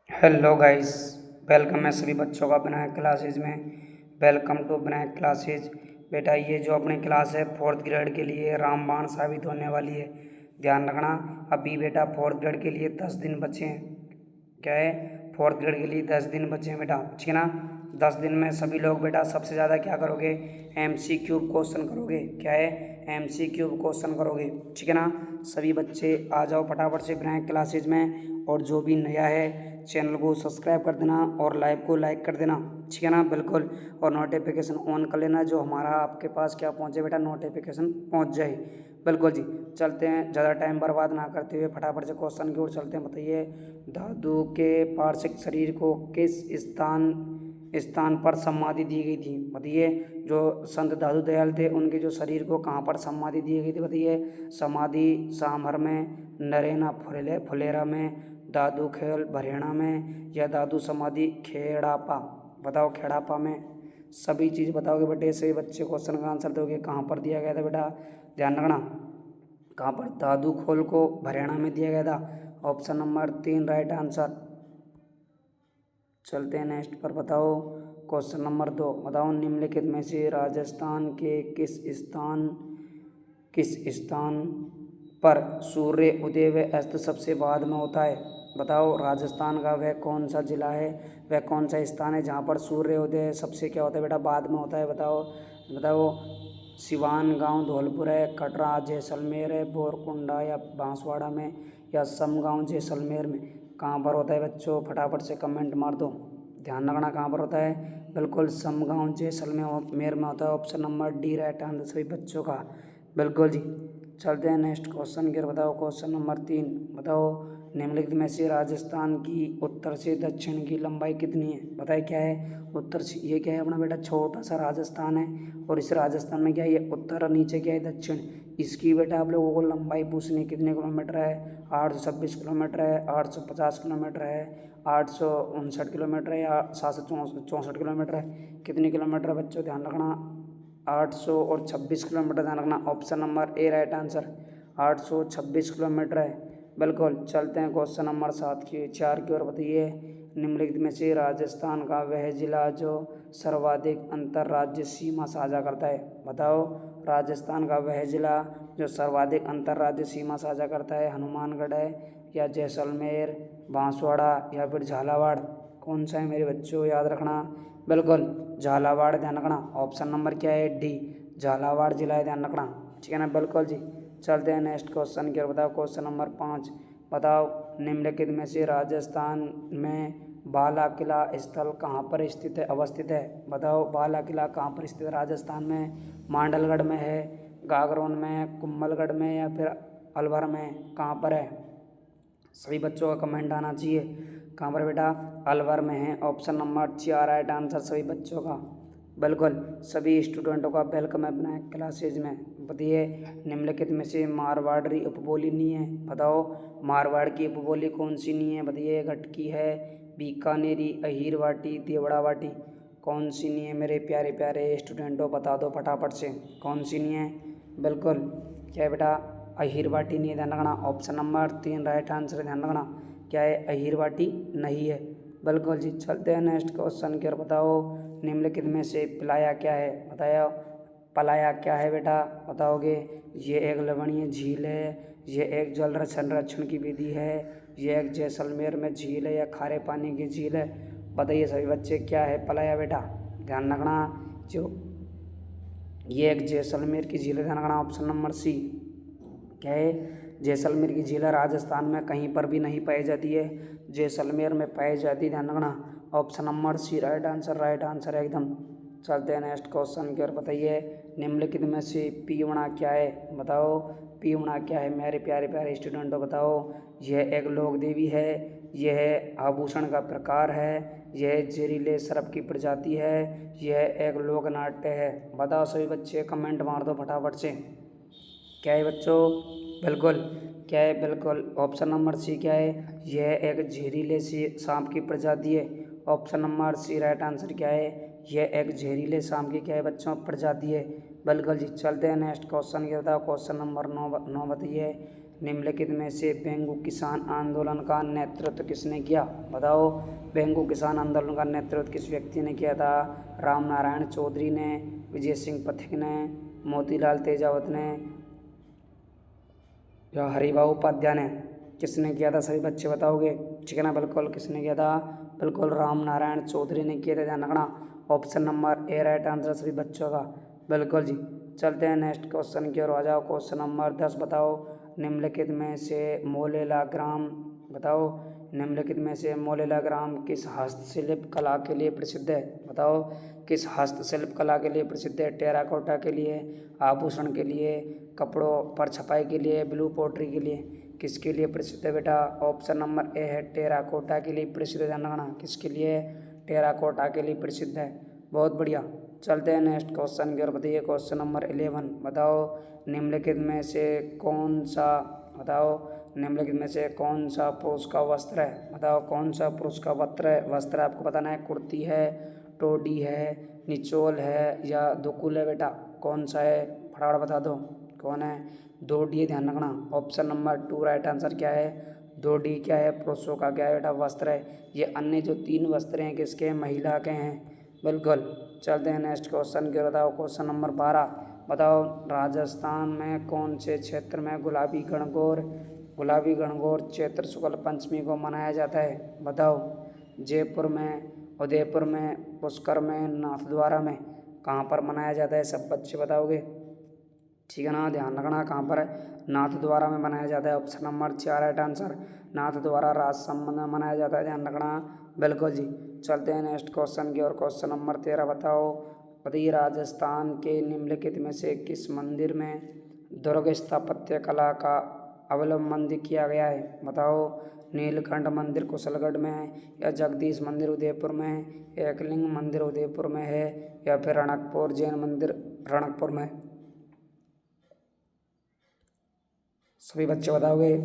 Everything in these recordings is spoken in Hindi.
Hello guys. वेलकम है सभी बच्चों का विनायक क्लासेज में। Welcome to Vinayak classes. बेटा ये जो अपनी क्लास है फोर्थ ग्रेड के लिए रामबाण साबित होने वाली है। ध्यान रखना। अभी बेटा फोर्थ ग्रेड के लिए 10 दिन बचे हैं। क्या है? फोर्थ ग्रेड के लिए 10 दिन बचे हैं बेटा, ठीक है ना। 10 दिन में सभी लोग बेटा सबसे ज़्यादा क्या करोगे? MCQ क्वेश्चन करोगे। क्या है? MCQ क्वेश्चन करोगे, ठीक है ना। सभी बच्चे आ जाओ फटाफट से विनायक क्लासेज में। और जो भी नया है चैनल को सब्सक्राइब कर देना और लाइव को लाइक कर देना, ठीक है ना, बिल्कुल। और नोटिफिकेशन ऑन कर लेना, जो हमारा आपके पास क्या पहुँचे बेटा, नोटिफिकेशन पहुँच जाए। बिल्कुल जी। चलते हैं, ज़्यादा टाइम बर्बाद ना करते हुए फटाफट से क्वेश्चन की ओर चलते हैं। बताइए, दादू के पार्श्विक शरीर को किस स्थान स्थान पर समाधि दी गई थी? बताइए, जो संत दादू दयाल थे उनके जो शरीर को कहाँ पर समाधि दी गई थी? बताइए, समाधि सामहर में, नरेना फुलेरा में, दादू खेल भरेणा में, या दादू समाधि खेड़ापा? बताओ, खेड़ापा में। सभी चीज़ बताओगे बेटे, सभी बच्चे क्वेश्चन का आंसर दोगे। कहाँ पर दिया गया था बेटा? ध्यान रखना। कहाँ पर? दादू खोल को हरियाणा में दिया गया था। Option number 3 right answer. चलते हैं नेक्स्ट पर। बताओ क्वेश्चन नंबर 2। बताओ, निम्नलिखित में से राजस्थान के किस स्थान पर सूर्य उदय व अस्त सबसे बाद में होता है? बताओ, राजस्थान का वह कौन सा जिला है, वह कौन सा स्थान है जहाँ पर सूर्य उदय सबसे क्या होता है बेटा, बाद में होता है? बताओ बताओ। सिवान गांव धौलपुर है, कटरा जैसलमेर है, बोरकुंडा या बांसवाड़ा में, या समगांव जैसलमेर में? कहाँ पर होता है बच्चों? फटाफट से कमेंट मार दो। ध्यान रखना, कहाँ पर होता है? बिल्कुल समगांव जैसलमेर में होता है। Option number D right answer सभी बच्चों का। बिल्कुल जी। चलते हैं नेक्स्ट क्वेश्चन की ओर। बताओ क्वेश्चन नंबर 3। बताओ, निम्नलिखित में से राजस्थान की उत्तर से दक्षिण की लंबाई कितनी है? बताए क्या है? उत्तर से ये क्या है अपना बेटा, छोटा सा राजस्थान है। और इस राजस्थान में क्या है, ये उत्तर और नीचे क्या है, दक्षिण। इसकी बेटा आप लोगों को लंबाई पूछनी है, कितने किलोमीटर है? 826 किलोमीटर है, 850 किलोमीटर है, 859 किलोमीटर है, या 764 किलोमीटर है? कितने किलोमीटर है बच्चों? ध्यान रखना, 826 किलोमीटर। ध्यान रखना, option number A right answer. 826 kilometre है, बिल्कुल। चलते हैं क्वेश्चन नंबर 4 की ओर। बताइए, निम्नलिखित में से राजस्थान का वह जिला जो सर्वाधिक अंतर्राज्य सीमा साझा करता है? बताओ, राजस्थान का वह जिला जो सर्वाधिक अंतर्राज्य सीमा साझा करता है, हनुमानगढ़ है, या जैसलमेर, बांसवाड़ा, या फिर झालावाड़? कौन सा है मेरे बच्चों, याद रखना। बिल्कुल झालावाड़, ध्यान रखना। ऑप्शन नंबर क्या है, डी, झालावाड़ जिला है, ध्यान रखना, ठीक है ना, बिल्कुल जी। चलते हैं नेक्स्ट क्वेश्चन की ओर। बताओ क्वेश्चन नंबर 5। बताओ, निम्नलिखित में से राजस्थान में बाला किला स्थल कहाँ पर स्थित है, अवस्थित है? बताओ, बाला किला कहाँ पर स्थित है राजस्थान में? मांडलगढ़ में है, गागरोन में, कुंभलगढ़ में, या फिर अलवर में? कहाँ पर है? सभी बच्चों का कमेंट आना चाहिए। कहाँ पर बेटा? अलवर में है। ऑप्शन नंबर 4 राइट आंसर सभी बच्चों का। बिल्कुल, सभी स्टूडेंटों का वेलकम है अपना क्लासेज में। बताइए, निम्नलिखित में से मारवाड़ी उपबोली नहीं है? बताओ, मारवाड़ की उपबोली कौन सी नहीं है? बताइए, गटकी है, बीकानेरी, अहीरवाटी, देवड़ावाटी? कौन सी नहीं है मेरे प्यारे प्यारे स्टूडेंटों, बता दो फटाफट से, कौन सी नहीं है? बिल्कुल, क्या है बेटा? अहीरवाटी नहीं है, ध्यान रखना। ऑप्शन नंबर 3 राइट आंसर, ध्यान रखना। क्या है? अहीरवाटी नहीं है, बिल्कुल जी। चलते हैं नेक्स्ट क्वेश्चन की ओर। बताओ, निम्नलिखित में से पलाया क्या है? बताया, पलाया क्या है बेटा, बताओगे? ये एक लवणीय झील है, ये एक जल संरक्षण की विधि है, ये एक जैसलमेर में झील है, या खारे पानी की झील है? बताइए सभी बच्चे, क्या है पलाया बेटा? ध्यान रखना, जो ये एक जैसलमेर की झील है, ध्यान रखना। Option number C. क्या है? जैसलमेर की झील राजस्थान में कहीं पर भी नहीं पाई जाती है, जैसलमेर में पाई जाती है, ध्यान रखना। Option number C right answer, right answer है एकदम। चलते हैं नेक्स्ट क्वेश्चन की ओर। बताइए, निम्नलिखित में से पीवणा क्या है? बताओ, पीवणा क्या है मेरे प्यारे प्यारे स्टूडेंटों, बताओ। यह एक लोक देवी है, यह आभूषण का प्रकार है, यह जहरीले सर्प की प्रजाति है, यह एक लोक नाट्य है? बताओ सभी बच्चे, कमेंट मार दो फटाफट से। क्या है बच्चों? बिल्कुल, क्या है? बिल्कुल ऑप्शन नंबर सी। क्या है? यह एक जहरीले सी सांप की प्रजाति है। Option number C right answer. क्या है? यह एक जहरीले सांप की क्या है बच्चों, प्रजाति है, बिल्कुल जी। चलते हैं नेक्स्ट क्वेश्चन की। बताओ क्वेश्चन नंबर 9 बताइए, निम्नलिखित में से बेंगू किसान आंदोलन का नेतृत्व किसने किया? बताओ, बेंगू किसान आंदोलन का नेतृत्व किस व्यक्ति ने किया था? राम नारायण चौधरी ने, विजय सिंह पथिक ने, मोतीलाल तेजावत ने या हरिभाऊ उपाध्याय ने? किसने किया था सभी बच्चे बताओगे? ठीक है ना, बिल्कुल किसने किया था? बिल्कुल राम नारायण चौधरी ने किया था। ध्यान रखना, option number A right answer सभी बच्चों का। बिल्कुल जी। चलते हैं नेक्स्ट क्वेश्चन की ओर आ जाओ। क्वेश्चन नंबर 10 बताओ, निम्नलिखित में से मोलेला ग्राम बताओ, निम्नलिखित में से मोलेला ग्राम किस हस्तशिल्प कला के लिए प्रसिद्ध है? बताओ, किस हस्तशिल्प कला के लिए प्रसिद्ध है? टेराकोटा के लिए, आभूषण के लिए, कपड़ों पर छपाई के लिए, ब्लू पोट्री के लिए? किसके लिए प्रसिद्ध है बेटा? ऑप्शन नंबर ए है टेराकोटा के लिए प्रसिद्ध है। ध्यान रखना, किसके लिए? टेराकोटा के लिए प्रसिद्ध है। बहुत बढ़िया। चलते हैं नेक्स्ट क्वेश्चन की ओर। बताइए क्वेश्चन नंबर 11 बताओ, निम्नलिखित में से कौन सा बताओ, निम्नलिखित में से कौन सा पुरुष का वस्त्र है? बताओ, कौन सा पुरुष का वस्त्र आपको बताना है। कुर्ती है, टोडी है, निचोल है या दुकुल है बेटा? कौन सा है? फटाफट बता दो कौन है? दोडी है। ध्यान रखना, ऑप्शन नंबर 2 राइट आंसर क्या है? दोडी क्या है? पुरुषों का क्या है बेटा? वस्त्र है। ये अन्य जो 3 वस्त्र हैं किसके? महिला के हैं। बिल्कुल। चलते हैं नेक्स्ट क्वेश्चन की ओर। बताओ क्वेश्चन नंबर 12 बताओ, राजस्थान में कौन से क्षेत्र में गुलाबी गणगौर चैत्र शुक्ल पंचमी को मनाया जाता है? बताओ, जयपुर में, उदयपुर में, पुष्कर में, नाथद्वारा में? कहाँ पर मनाया जाता है? सब बच्चे बताओगे? ठीक है ना, ध्यान रखना कहाँ पर है? नाथद्वारा में मनाया जाता है। Option number 4 right answer, Nathdwara Rajsamand में मनाया जाता है। ध्यान रखना, बिल्कुल जी। चलते हैं नेक्स्ट क्वेश्चन की ओर। क्वेश्चन नंबर 13 बताओ, बताइए राजस्थान के निम्नलिखित में से किस मंदिर में दुर्ग स्थापत्य कला का अवलंबन किया गया है? बताओ, नीलकंठ मंदिर कुशलगढ़ में है, या जगदीश मंदिर उदयपुर में है, एकलिंग मंदिर उदयपुर में है, या फिर रणकपुर जैन मंदिर रणकपुर में? सभी बच्चे बताओगे?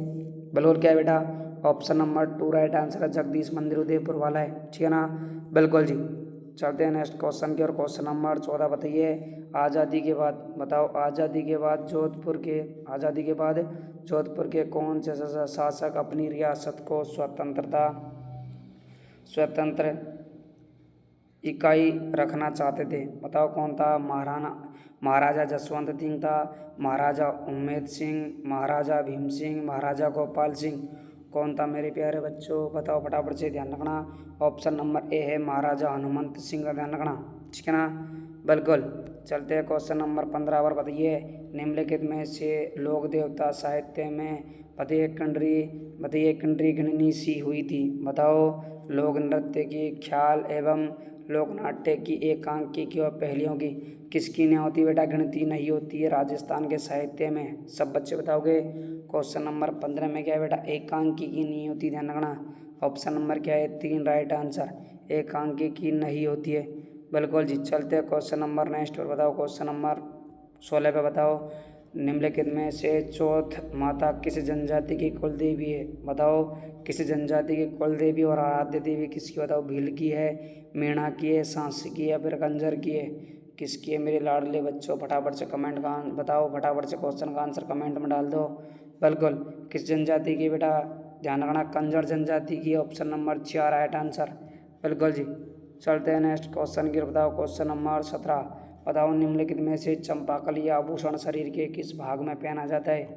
बिल्कुल क्या है बेटा? ऑप्शन नंबर 2 राइट आंसर है, जगदीश मंदिर उदयपुर वाला है। ठीक है ना, बिल्कुल जी। चलते हैं नेक्स्ट क्वेश्चन की और। क्वेश्चन नंबर 14 बताइए, आज़ादी के बाद बताओ, आज़ादी के बाद जोधपुर के कौन से शासक अपनी रियासत को स्वतंत्र इकाई रखना चाहते थे? बताओ, कौन था? महाराजा जसवंत सिंह था, महाराजा उम्मेद सिंह, महाराजा भीम सिंह, महाराजा गोपाल सिंह? कौन था मेरे प्यारे बच्चों? बताओ फटाफट से। ध्यान रखना, ऑप्शन नंबर ए है महाराजा हनुमंत सिंह का। ध्यान रखना, ठीक है ना, बिल्कुल। चलते हैं क्वेश्चन नंबर 15 पर। बताइए, निम्नलिखित में से लोक देवता साहित्य में बताइए कंडरी गणनी सी हुई थी? बताओ, लोक नृत्य की, ख्याल एवं लोकनाट्य की, एकांकी की और पहेलियों की? किसकी नहीं होती बेटा? गिनती नहीं होती है राजस्थान के साहित्य में। सब बच्चे बताओगे? क्वेश्चन नंबर 15 में क्या है बेटा? एकांकी की नहीं होती। ध्यान रखना, ऑप्शन नंबर क्या है? 3 राइट आंसर, एकांकी की नहीं होती है। बिल्कुल जी। चलते हैं क्वेश्चन नंबर नेक्स्ट और। बताओ क्वेश्चन नंबर 16 पे बताओ, निम्नलिखित में से चौथ माता किस जनजाति की कुल देवी है? बताओ, किस जनजाति की कुल देवी और आराध्य देवी किसकी? बताओ, भील की है, मीणा की है, सांसी की है, या फिर कंजर की है? किसकी है मेरे लाडले बच्चों? फटाफट से कमेंट का बताओ, फटाफट से क्वेश्चन का आंसर कमेंट में डाल दो। बिल्कुल, किस जनजाति की बेटा? ध्यान रखना, कंजर जनजाति की। Option number 4 right answer. बिल्कुल जी। चलते हैं नेक्स्ट क्वेश्चन की। बताओ क्वेश्चन नंबर 17 बताओ, निम्नलिखित में से चंपाकली आभूषण शरीर के किस भाग में पहना जाता है?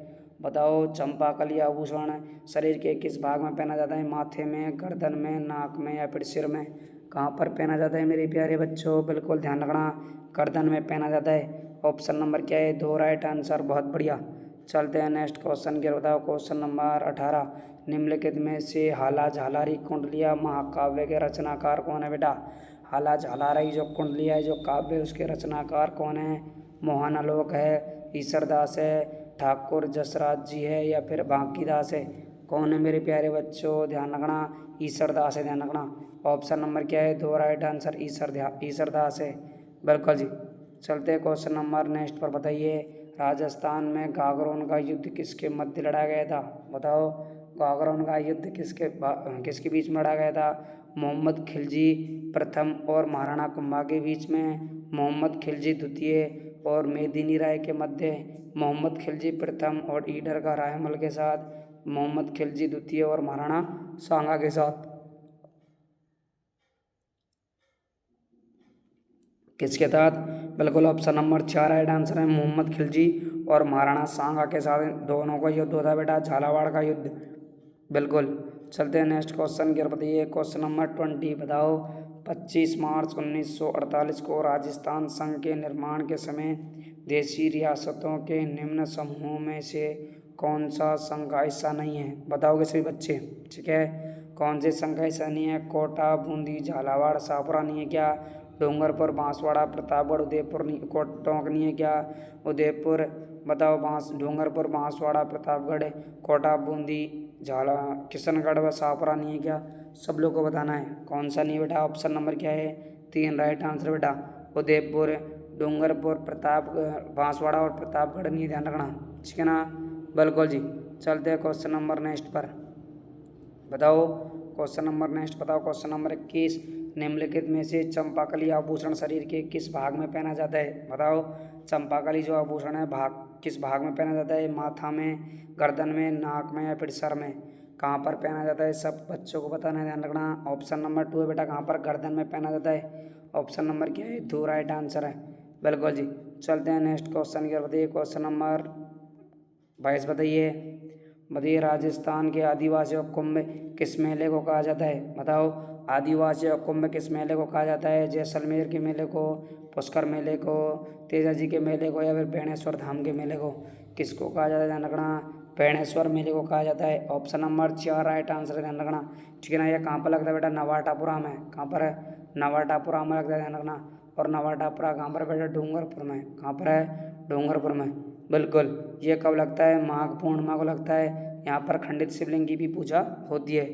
बताओ, चंपाकली आभूषण शरीर के किस भाग में पहना जाता है? माथे में, गर्दन में, नाक में, या फिर सिर में? कहाँ पर पहना जाता है मेरे प्यारे बच्चों? बिल्कुल ध्यान रखना, गर्दन में पहना जाता है। ऑप्शन नंबर क्या है? 2 राइट आंसर। बहुत बढ़िया। चलते हैं नेक्स्ट क्वेश्चन की। बताओ क्वेश्चन नंबर 18, निम्नलिखित में से हाला झालारी कुंडलिया महाकाव्य के रचनाकार कौन है बेटा? हाला झालारी जो कुंडलिया है, जो काव्य, उसके रचनाकार कौन है? मोहन आलोक है, ईश्वरदास है, ठाकुर जसराज जी है, या फिर बांकीदास है? कौन है मेरे प्यारे बच्चों? ध्यान रखना, ईश्वरदास है। ध्यान रखना, ऑप्शन नंबर क्या है? 2 राइट आंसर, ईश्वरदास है। बिल्कुल जी। चलते हैं क्वेश्चन नंबर नेक्स्ट पर। बताइए, राजस्थान में गागरोन का युद्ध किसके मध्य लड़ा गया था? बताओ, गागरोन का युद्ध किसके बीच में लड़ा गया था? मोहम्मद खिलजी प्रथम और महाराणा कुंभा के बीच में, मोहम्मद खिलजी द्वितीय और मेदिनी राय के मध्य मोहम्मद खिलजी प्रथम और ईडर का रायमल के साथ, मोहम्मद खिलजी द्वितीय और महाराणा सांगा के साथ। किसके तहत? बिल्कुल ऑप्शन नंबर 4 राइट आंसर है, मोहम्मद खिलजी और महाराणा सांगा के साथ दोनों का युद्ध होता बेटा, झालावाड़ का युद्ध। बिल्कुल। चलते हैं नेक्स्ट क्वेश्चन की ओर। बताइए क्वेश्चन नंबर 20 बताओ। 25 मार्च 1948 को राजस्थान संघ के निर्माण के समय देशी रियासतों के निम्न समूहों में से कौन सा संघ का हिस्सा नहीं है? बताओगे सभी बच्चे, ठीक है। कौन से संघ का हिस्सा नहीं है? कोटा, बूंदी, झालावाड़, शाहपुरा नहीं है क्या? डूंगरपुर, बांसवाड़ा, प्रतापगढ़, उदयपुर टोंक नहीं है क्या? उदयपुर बताओ, डूंगरपुर, बांसवाड़ा, प्रतापगढ़, कोटा, बूंदी, झाला, किशनगढ़ व शाहपुरा नहीं है क्या? सब लोग को बताना है कौन सा नहीं बेटा। ऑप्शन नंबर क्या है? 3 राइट आंसर बेटा, उदयपुर, डूंगरपुर, बांसवाड़ा और प्रतापगढ़ नहीं, ध्यान रखना, ठीक है ना। बिल्कुल जी। चलते हैं क्वेश्चन नंबर नेक्स्ट पर। बताओ क्वेश्चन नंबर नेक्स्ट बताओ। क्वेश्चन नंबर 21, निम्नलिखित में से चंपाकली आभूषण शरीर के किस भाग में पहना जाता है? बताओ चंपाकली जो आभूषण है किस भाग में पहना जाता है? माथा में, गर्दन में, नाक में या फिर सर में? कहाँ पर पहना जाता है? सब बच्चों को बताना है, ध्यान रखना। ऑप्शन नंबर 2 है बेटा, कहाँ पर? गर्दन में पहना जाता है। ऑप्शन नंबर क्या है? 2 राइट आंसर है। बिल्कुल जी। चलते हैं नेक्स्ट क्वेश्चन की ओर। बताइए क्वेश्चन नंबर 22 बताइए राजस्थान के आदिवासियों कुंभ किस मेले को कहा जाता है? बताओ आदिवासियों कुंभ किस मेले को कहा जाता है? जैसलमेर के मेले को, पुष्कर मेले को, तेजा जी के मेले को या फिर बेणेश्वर धाम के मेले को? किसको कहा जाता है? ध्यान रखना, बेणेश्वर मेले को कहा जाता है। ऑप्शन नंबर 4 राइट आंसर है, ध्यान रखना, ठीक है ना। यह कहाँ पर लगता है बेटा? नवाटापुरा में। कहाँ पर है? नवाटापुरा में लगता है, ध्यान रखना। और नवाटापुरा कहाँ पर बेटा? डूंगरपुर में। कहाँ पर है? डूंगरपुर में। बिल्कुल। ये कब लगता है? माघ पूर्णिमा को लगता है। यहाँ पर खंडित शिवलिंग की भी पूजा होती है।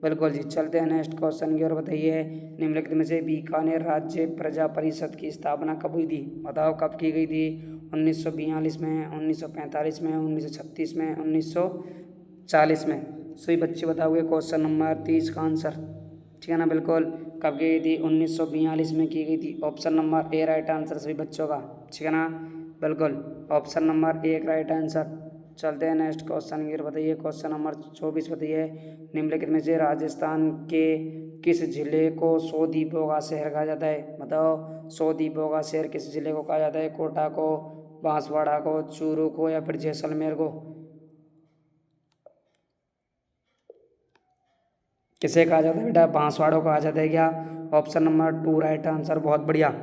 बिल्कुल जी। चलते हैं नेक्स्ट क्वेश्चन की ओर। बताइए निम्नलिखित में से बीकानेर राज्य प्रजा परिषद की स्थापना कब हुई थी? बताओ कब की गई थी? 1942 में, 1945 में, 1936 में, 1940 में? सभी बच्चे बताओगे क्वेश्चन नंबर 30 का आंसर, ठीक है ना। बिल्कुल। कब की गई थी? 1942 में की गई थी। Option number A right answer सभी बच्चों का, ठीक है ना। बिल्कुल। Option number 1 right answer. चलते हैं नेक्स्ट क्वेश्चन की। बताइए क्वेश्चन नंबर 24 बताइए निम्नलिखित में से राजस्थान के किस जिले को 100 द्वीपों का शहर कहा जाता है? बताओ 100 द्वीपों का शहर किस जिले को कहा जाता है? कोटा को, बांसवाड़ा को, चूरू को या फिर जैसलमेर को? किसे कहा जाता है बेटा? बांसवाड़ा को कहा जाता है क्या? ऑप्शन नंबर 2 राइट आंसर, बहुत बढ़िया।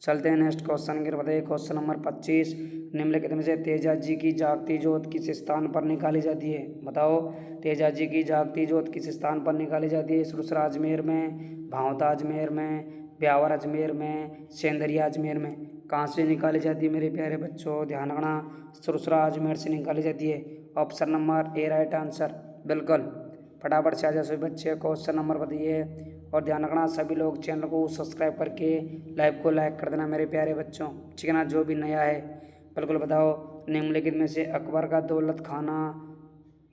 चलते हैं नेक्स्ट क्वेश्चन की। बताइए क्वेश्चन नंबर 25 निम्नलिखित में से तेजा जी की जागती ज्योत किस स्थान पर निकाली जाती है? बताओ तेजा जी की जागती ज्योत किस स्थान पर निकाली जाती है? सुरसरा अजमेर में, भांवता अजमेर में, ब्यावर अजमेर में, सेंदरिया अजमेर में? कहाँ से निकाली जाती है मेरे प्यारे बच्चों? ध्यान रखना, सुरसरा अजमेर से निकाली जाती है। Option number A right answer. बिल्कुल। फटाफट से आ जाओ सभी बच्चे, क्वेश्चन नंबर बताइए। और ध्यान रखना सभी लोग चैनल को सब्सक्राइब करके लाइव को लाइक कर देना मेरे प्यारे बच्चों, ठीक है ना, जो भी नया है। बिल्कुल बताओ निम्नलिखित में से अकबर का दौलत खाना,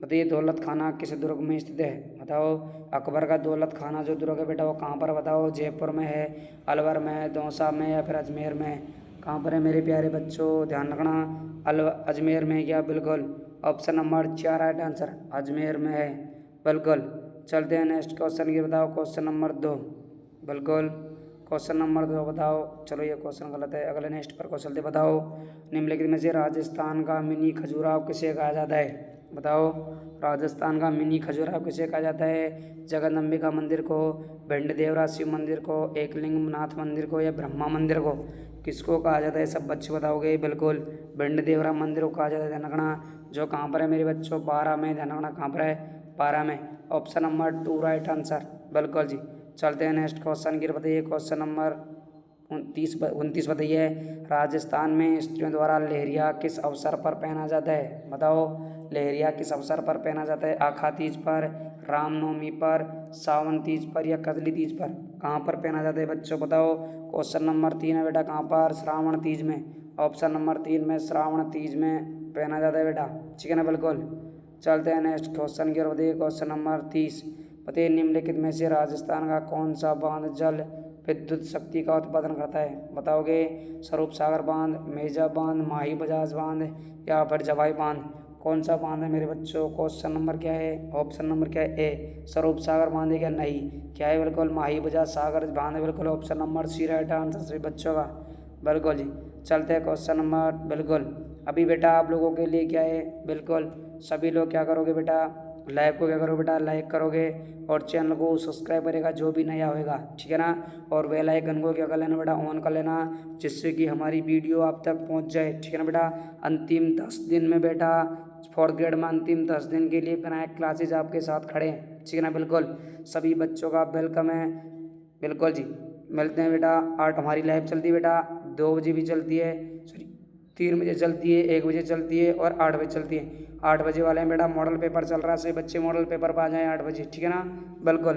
बताइए दौलत खाना किस दुर्ग में स्थित है? बताओ अकबर का दौलत खाना जो दुर्ग है बेटा वो कहाँ पर? बताओ जयपुर में है, अलवर में है, दौसा में या फिर अजमेर में है? कहाँ पर है मेरे प्यारे बच्चों? ध्यान रखना, अजमेर में है क्या? बिल्कुल। Option number 4 right answer, Ajmer में है। बिल्कुल। चलते हैं नेक्स्ट क्वेश्चन की। बताओ क्वेश्चन नंबर 2। बिल्कुल। क्वेश्चन नंबर 2 बताओ। चलो ये क्वेश्चन गलत है, अगले नेक्स्ट पर क्वेश्चन दे। बताओ निम्नलिखित में से राजस्थान का मिनी खजुराहो किसे कहा जाता है? बताओ राजस्थान का मिनी खजुराहो किसे कहा जाता है? जगदम्बिका मंदिर को, भिंड शिव मंदिर को, एकलिंगनाथ मंदिर को या ब्रह्मा मंदिर को? किसको कहा जाता है? सब बच्चे बताओगे। बिल्कुल भिंड देवरा मंदिर को कहा जाता है, ध्यान रखना, जो कहाँ पर है मेरे बच्चों? 12 में। ध्यान रखना कहाँ पर है? 12 में। Option number 2 right answer. बिल्कुल जी। चलते हैं नेक्स्ट क्वेश्चन की। बताइए क्वेश्चन नंबर 29 बताइए राजस्थान में स्त्रियों द्वारा लहरिया किस अवसर पर पहना जाता है? बताओ लहरिया किस अवसर पर पहना जाता है? आखा तीज पर, रामनवमी पर, सावन तीज पर या कजली तीज पर? कहाँ पर पहना जाता है बच्चों? बताओ क्वेश्चन नंबर 3 है बेटा, कहाँ पर? श्रावण तीज में। ऑप्शन नंबर 3 में श्रावण तीज में पहना जाता है बेटा, ठीक है ना। बिल्कुल। चलते हैं नेक्स्ट क्वेश्चन की ओर। बताइए क्वेश्चन नंबर 30 बताइए निम्नलिखित में से राजस्थान का कौन सा बांध जल विद्युत शक्ति का उत्पादन करता है? बताओगे स्वरूप सागर बांध, मेजा बांध, माही बजाज बांध या फिर जवाई बांध। कौन सा बांध है मेरे बच्चों? क्वेश्चन नंबर क्या है? ऑप्शन नंबर क्या है? ए स्वरूप सागर बांध है क्या? नहीं, क्या है बिल्कुल माही बजाज सागर बांध है बिल्कुल option number C right answer सभी बच्चों का। बिल्कुल जी। चलते हैं क्वेश्चन नंबर। बिल्कुल अभी बेटा आप लोगों के लिए क्या है, बिल्कुल सभी लोग क्या करोगे बेटा, लाइव को क्या करोगे बेटा, लाइक करोगे और चैनल को सब्सक्राइब करेगा जो भी नया होएगा, ठीक है ना। और बेल आइकन को क्या कर लेना बेटा, ऑन कर लेना, जिससे कि हमारी वीडियो आप तक पहुंच जाए, ठीक है ना बेटा। अंतिम 10 दिन में बेटा 4th ग्रेड में अंतिम 10 दिन के लिए विनायक क्लासेज आपके साथ खड़े हैं, ठीक है ना। बिल्कुल सभी बच्चों का वेलकम है। बिल्कुल जी, मिलते हैं बेटा। 8 हमारी लाइव चलती है बेटा, 2 बजे भी चलती है, सॉरी 3 बजे चलती है, 1 बजे चलती है और 8 बजे चलती है। 8 बजे वाले हैं बेटा, मॉडल पेपर चल रहा है, सभी बच्चे मॉडल पेपर पर आ जाएँ 8 बजे, ठीक है ना। बिल्कुल